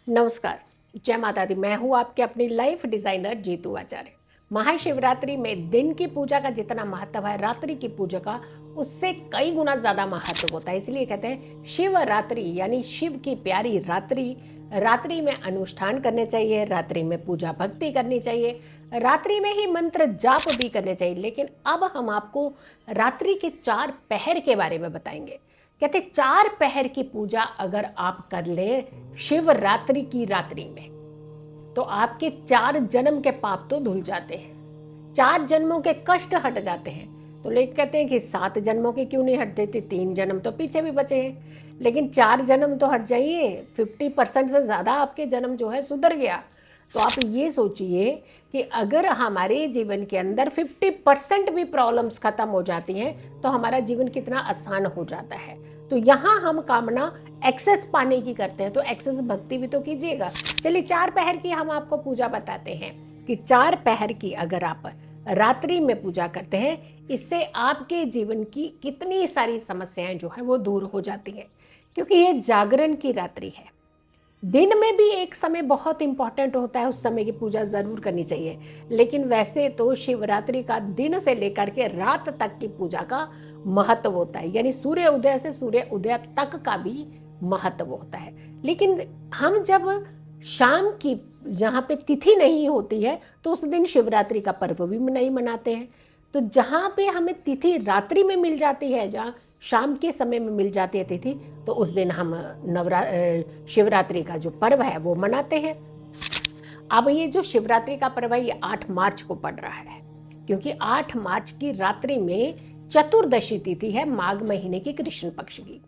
नमस्कार, जय माता दी। मैं हूँ आपके अपनी लाइफ डिज़ाइनर जीतू आचार्य। महाशिवरात्रि में दिन की पूजा का जितना महत्व है, रात्रि की पूजा का उससे कई गुना ज़्यादा महत्व होता है। इसलिए कहते हैं शिवरात्रि, यानी शिव की प्यारी रात्रि। रात्रि में अनुष्ठान करने चाहिए, रात्रि में पूजा भक्ति करनी चाहिए, रात्रि में ही मंत्र जाप भी करने चाहिए। लेकिन अब हम आपको रात्रि के 4 पहर के बारे में बताएंगे। कहते 4 पहर की पूजा अगर आप कर ले शिवरात्रि की रात्रि में, तो आपके 4 जन्म के पाप तो धुल जाते हैं, 4 जन्मों के कष्ट हट जाते हैं। तो लोग कहते हैं कि 7 जन्मों के क्यों नहीं हट देते, 3 जन्म तो पीछे भी बचे हैं, लेकिन 4 जन्म तो हट जाइए। 50% से ज़्यादा आपके जन्म जो है सुधर गया। तो आप ये सोचिए कि अगर हमारे जीवन के अंदर 50% भी प्रॉब्लम्स खत्म हो जाती हैं तो हमारा जीवन कितना आसान हो जाता है। तो यहाँ हम कामना एक्सेस पाने की करते हैं, तो एक्सेस भक्ति भी तो कीजिएगा। चलिए 4 पहर की हम आपको पूजा बताते हैं कि 4 पहर की अगर आप रात्रि में पूजा करते हैं, इससे आपके जीवन की कितनी सारी समस्याएं जो है वो दूर हो जाती हैं। क्योंकि ये जागरण की रात्रि है। दिन में भी एक समय बहुत इंपॉर्टेंट होता है, उस समय की पूजा ज़रूर करनी चाहिए, लेकिन वैसे तो शिवरात्रि का दिन से लेकर के रात तक की पूजा का महत्व होता है, यानी सूर्य उदय से सूर्य उदय तक का भी महत्व होता है। लेकिन हम जब शाम की जहाँ पे तिथि नहीं होती है तो उस दिन शिवरात्रि का पर्व भी नहीं मनाते हैं। तो जहाँ पे हमें तिथि रात्रि में मिल जाती है, जहाँ शाम के समय में मिल जाती है तिथि, तो उस दिन हम शिवरात्रि का जो पर्व है वो मनाते हैं। अब ये जो शिवरात्रि का पर्व है ये 8 मार्च को पड़ रहा है, क्योंकि 8 मार्च की रात्रि में चतुर्दशी तिथि है, माघ महीने की कृष्ण पक्ष की।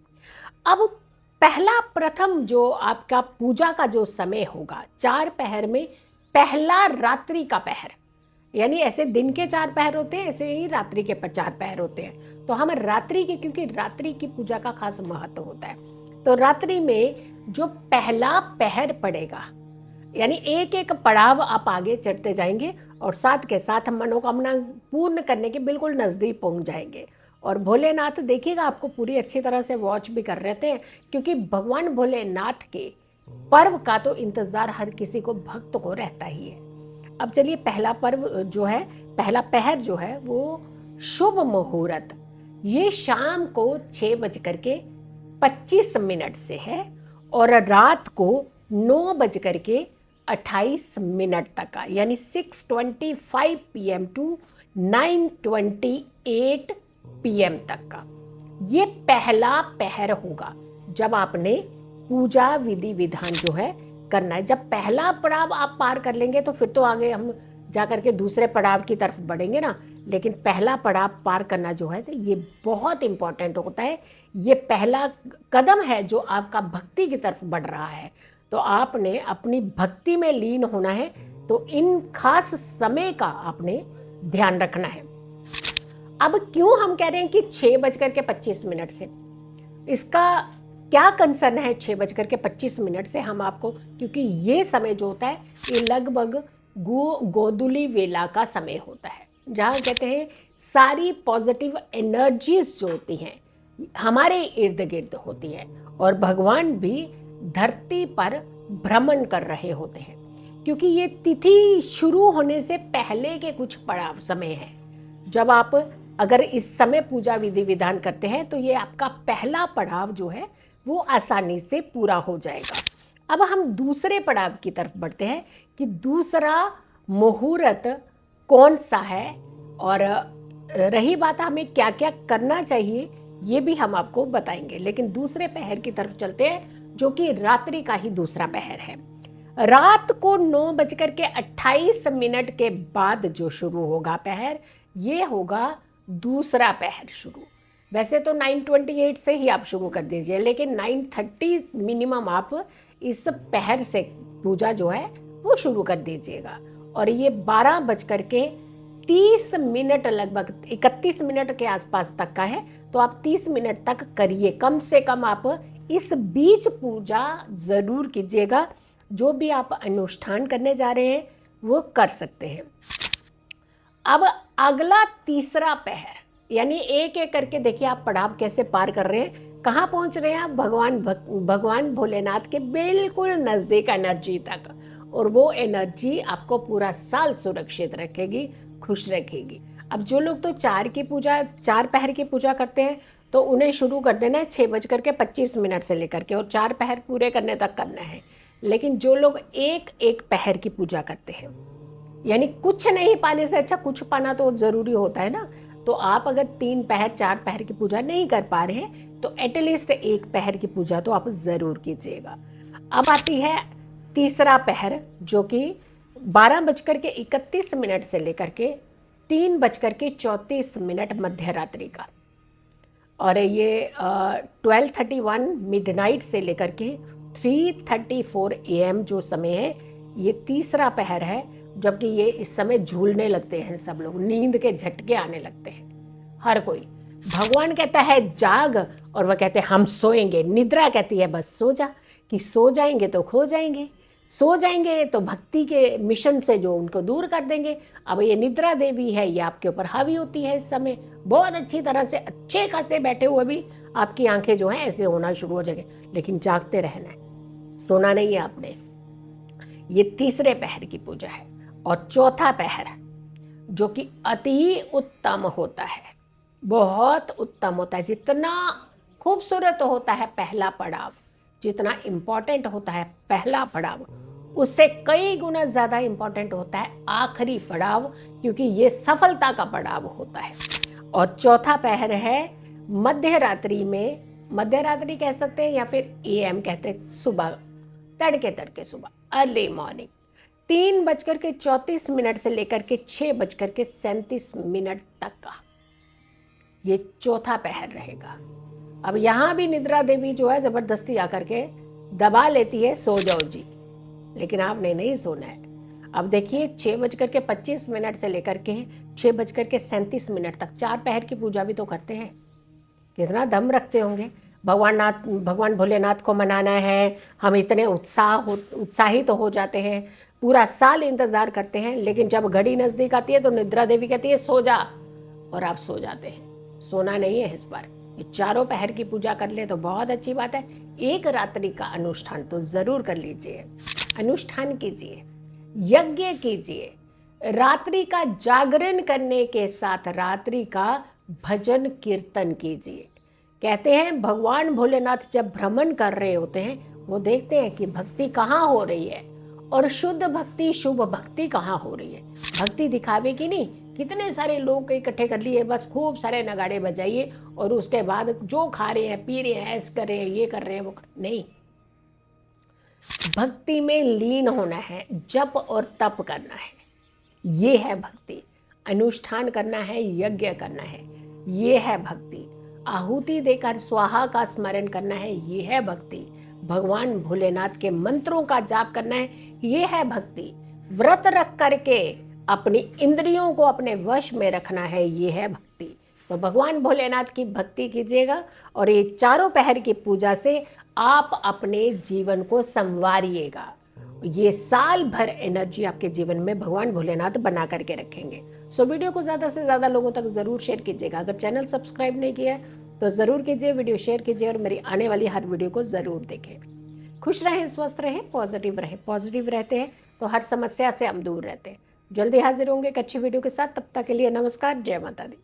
अब पहला प्रथम जो आपका पूजा का जो समय होगा 4 पहर में, पहला रात्रि का पहर, यानी ऐसे दिन के 4 पहर होते हैं, ऐसे ही रात्रि के 4 पहर होते हैं। तो हम रात्रि के, क्योंकि रात्रि की पूजा का खास महत्व होता है, तो रात्रि में जो पहला पहर पड़ेगा, यानी एक एक पड़ाव आप आगे चढ़ते जाएंगे और साथ के साथ मनोकामना पूर्ण करने के बिल्कुल नज़दीक पहुंच जाएंगे। और भोलेनाथ देखिएगा आपको पूरी अच्छी तरह से वॉच भी कर रहे थे, क्योंकि भगवान भोलेनाथ के पर्व का तो इंतज़ार हर किसी को, भक्त को रहता ही है। अब चलिए पहला पर्व जो है, पहला पहर जो है वो शुभ मुहूर्त, ये शाम को 6:25 से है और रात को 9:28 तक का, यानी 6:25 PM टू 9:28 PM तक का ये पहला पहर होगा। जब आपने पूजा विधि विधान जो है करना है, जब पहला पड़ाव आप पार कर लेंगे तो फिर तो आगे हम जा कर के दूसरे पड़ाव की तरफ बढ़ेंगे ना, लेकिन पहला पड़ाव पार करना जो है तो ये बहुत इम्पॉर्टेंट होता है। ये पहला कदम है जो आपका भक्ति की तरफ बढ़ रहा है। तो आपने अपनी भक्ति में लीन होना है, तो इन खास समय का आपने ध्यान रखना है। अब क्यों हम कह रहे हैं कि 6:25 से, इसका क्या कंसर्न है 6:25 से हम आपको, क्योंकि ये समय जो होता है ये लगभग गोधूली वेला का समय होता है, जहाँ कहते हैं सारी पॉजिटिव एनर्जीज जो होती हैं हमारे इर्द गिर्द होती हैं, और भगवान भी धरती पर भ्रमण कर रहे होते हैं। क्योंकि ये तिथि शुरू होने से पहले के कुछ पड़ाव समय है, जब आप अगर इस समय पूजा विधि विधान करते हैं तो ये आपका पहला पड़ाव जो है वो आसानी से पूरा हो जाएगा। अब हम दूसरे पड़ाव की तरफ बढ़ते हैं कि दूसरा मुहूर्त कौन सा है, और रही बात हमें क्या क्या करना चाहिए ये भी हम आपको बताएंगे। लेकिन दूसरे पहर की तरफ चलते हैं जो कि रात्रि का ही दूसरा पहर है। रात को 9:28 के बाद जो शुरू होगा पहर, ये होगा दूसरा पहर शुरू। वैसे तो 9:28 से ही आप शुरू कर दीजिए, लेकिन 9:30 मिनिमम आप इस पहर से पूजा जो है वो शुरू कर दीजिएगा। और ये 12:30 लगभग 31 के आसपास तक का है, तो आप 30 मिनट तक करिए, कम से कम आप इस बीच पूजा ज़रूर कीजिएगा। जो भी आप अनुष्ठान करने जा रहे हैं वो कर सकते हैं। अब अगला तीसरा पहर, यानी एक एक करके देखिए आप पड़ाव कैसे पार कर रहे हैं। कहाँ पहुँच रहे हैं आप? भगवान भोलेनाथ के बिल्कुल नज़दीक एनर्जी तक, और वो एनर्जी आपको पूरा साल सुरक्षित रखेगी, खुश रखेगी। अब जो लोग तो 4 पहर की पूजा करते हैं, तो उन्हें शुरू कर देना है 6:25 से लेकर के, और 4 पहर पूरे करने तक करना है। लेकिन जो लोग एक पहर की पूजा करते हैं, यानी कुछ नहीं पाने से अच्छा कुछ पाना तो ज़रूरी होता है ना, तो आप अगर 3 पहर 4 पहर की पूजा नहीं कर पा रहे हैं, तो एटलीस्ट 1 पहर की पूजा तो आप ज़रूर कीजिएगा। अब आती है तीसरा पहर, जो कि 12:31 से लेकर के 3:34 मध्य रात्रि का, और ये 12:31 मिडनाइट से लेकर के 3:34 AM जो समय है, ये तीसरा पहर है। जबकि ये इस समय झूलने लगते हैं सब लोग, नींद के झटके आने लगते हैं हर कोई। भगवान कहता है जाग, और वह कहते हैं हम सोएंगे। निद्रा कहती है बस सो जा, कि सो जाएंगे तो खो जाएंगे, सो जाएंगे तो भक्ति के मिशन से जो उनको दूर कर देंगे। अब ये निद्रा देवी है, ये आपके ऊपर हावी होती है इस समय, बहुत अच्छी तरह से अच्छे खासे बैठे हुए भी आपकी आंखें जो हैं ऐसे होना शुरू हो जाएंगे। लेकिन जागते रहना है, सोना नहीं है आपने। ये तीसरे पहर की पूजा है। और चौथा पहर, जो कि अति उत्तम होता है, बहुत उत्तम होता है। जितना खूबसूरत होता है पहला पड़ाव, जितना इम्पोर्टेंट होता है पहला पड़ाव, उससे कई गुना ज़्यादा इम्पोर्टेंट होता है आखिरी पड़ाव, क्योंकि ये सफलता का पड़ाव होता है। और चौथा पहर है मध्य रात्रि में, मध्य रात्रि कह सकते हैं या फिर AM कहते हैं, सुबह, तड़के सुबह, अर्ली मॉर्निंग, 3:34 से लेकर के 6:37 तक का ये चौथा पहर रहेगा। अब यहाँ भी निद्रा देवी जो है ज़बरदस्ती आकर के दबा लेती है, सो जाओ जी, लेकिन आपने नहीं सोना है। अब देखिए 6:25 से लेकर के 6:37 तक 4 पहर की पूजा भी तो करते हैं। कितना दम रखते होंगे। भगवान भोलेनाथ को मनाना है, हम इतने उत्साहित हो जाते हैं, पूरा साल इंतज़ार करते हैं, लेकिन जब घड़ी नज़दीक आती है तो निद्रा देवी कहती है सो जा, और आप सो जाते हैं। सोना नहीं है इस बार। ये चारों पहर की पूजा कर ले तो बहुत अच्छी बात है। एक रात्रि का अनुष्ठान तो ज़रूर कर लीजिए, अनुष्ठान कीजिए, यज्ञ कीजिए, रात्रि का जागरण करने के साथ रात्रि का भजन कीर्तन कीजिए। कहते हैं भगवान भोलेनाथ जब भ्रमण कर रहे होते हैं, वो देखते हैं कि भक्ति कहाँ हो रही है, और शुद्ध भक्ति, शुभ भक्ति कहाँ हो रही है। भक्ति दिखावे की नहीं, कितने सारे लोग इकट्ठे कर लिए, बस खूब सारे नगाड़े बजाइए, और उसके बाद जो खा रहे हैं, पी रहे हैं, ऐस कर रहे हैं, ये कर रहे हैं, वो नहीं। भक्ति में लीन होना है, जप और तप करना है, ये है भक्ति। अनुष्ठान करना है, यज्ञ करना है, ये है भक्ति। आहुति देकर स्वाहा का स्मरण करना है, ये है भक्ति। भगवान भोलेनाथ के मंत्रों का जाप करना है, ये है भक्ति। व्रत रख करके अपनी इंद्रियों को अपने वश में रखना है, ये है भक्ति। तो भगवान भोलेनाथ की भक्ति कीजिएगा, और ये चारों पहर की पूजा से आप अपने जीवन को संवारिएगा। ये साल भर एनर्जी आपके जीवन में भगवान भोलेनाथ बना करके रखेंगे। सो वीडियो को ज़्यादा से ज़्यादा लोगों तक ज़रूर शेयर कीजिएगा। अगर चैनल सब्सक्राइब नहीं किया है तो ज़रूर कीजिए, वीडियो शेयर कीजिए, और मेरी आने वाली हर वीडियो को ज़रूर देखें। खुश रहें, स्वस्थ रहें, पॉजिटिव रहें। पॉजिटिव रहते हैं तो हर समस्या से हम दूर रहते हैं। जल्दी हाजिर होंगे एक अच्छी वीडियो के साथ। तब तक के लिए नमस्कार, जय माता दी।